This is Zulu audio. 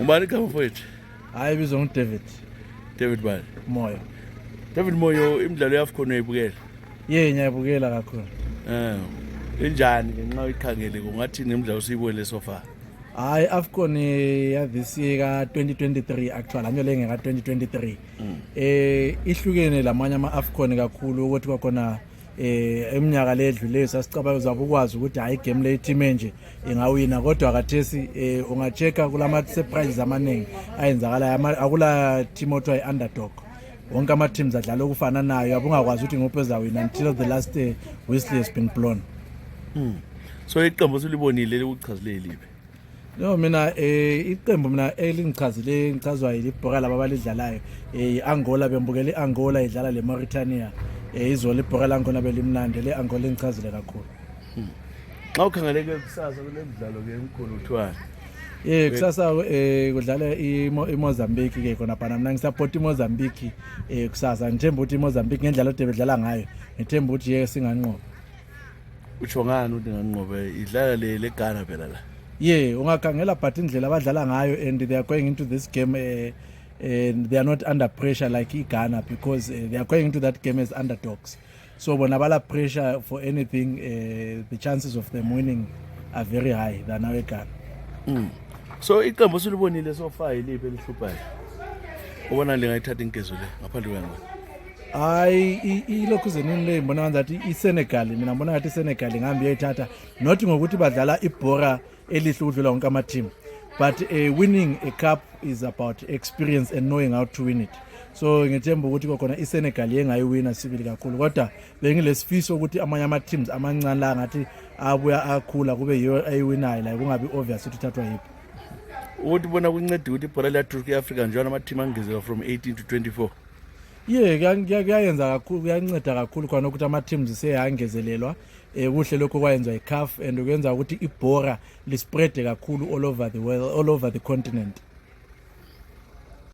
Ubani igama mfowethu? Hayi bizwa nguDavid. David bani? Moyo. David Moyo imidlalo yaFCON uyayibukela? Ngiyayibukela kakhulu. Injani ke nxa uyikhangele kungathini imidlalo siyibonile so far? Hayi AFCON ya this year ka 2023 actually anyo lenge ka 2023. Ihlukene lamanye ama AFCON kakhulu ukuthi kwakhona eminyaka ledluleyo sasicaba uzaba ukwazi ukuthi hayi game le team enje ingawina kodwa akathesi ungacheka kulama surprises amaningi ayenzakala akula team othiwa iunderdog. Wonke ama teams adlala okufana nayo abungakwazi ukuthi ngophe zawina until the last whistle has been blown. So iqembu silibonile uchazelele libe. No mina iqembu mina elingichazile ngichazwa yilibhoka laba balidlalayo Angola bembukele Angola idlala le Mauritania izolo ibhoka langona belimnandi le Angola engichazile kakhulu. Xa ukhangeleke kusasa kule midlalo ke emkhulu uthwala. Kusasa kudlala iMozambique ke khona phana mina ngisupport iMozambique kusasa ngithemba ukuthi iMozambique ngendlela ode bedlala ngayo ngithemba ukuthi singanqoba. Utsho ngani ukuthi nganqobe idlala le Ghana phela la? Ungakhangela but indlela abadlala ngayo and they are going into this game and they are not under pressure like Ghana because they are going into that game as underdogs. So bona bala pressure for anything the chances of them winning are very high than our Ghana. So iqembu silibonile so far iliphi elihluphayo? Ubona lingayithatha inkezo le ngaphandle kwengane. Hayi ilokhuzeni le mbona ngathi iSenegal mina mbona ngathi iSenegal ngihambe yayithatha not ngokuthi badlala ibhora elihle udlula wonke ama team but winning a cup is about experience and knowing how to win it. So ngithemba ukuthi khona iSenegal yengayiwina sibili kakhulu kodwa bengilesifiso ukuthi amanye ama teams amancane la ngathi abuya akhula kube yiyo ayiwinayo la kungabi obvious ukuthi thathwa yiphi. Uthi bona kuncede ukuthi ibhola la yeAfrica njalo ama team angezela from 18 to 24. Kuyayenza kakhulu kuyanceda kakhulu khona ukuthi ama teams seyangezelelwa kuhle lokho kwayenza iCAF and kuyenza ukuthi ibhora lispread kakhulu all over the world all over the continent.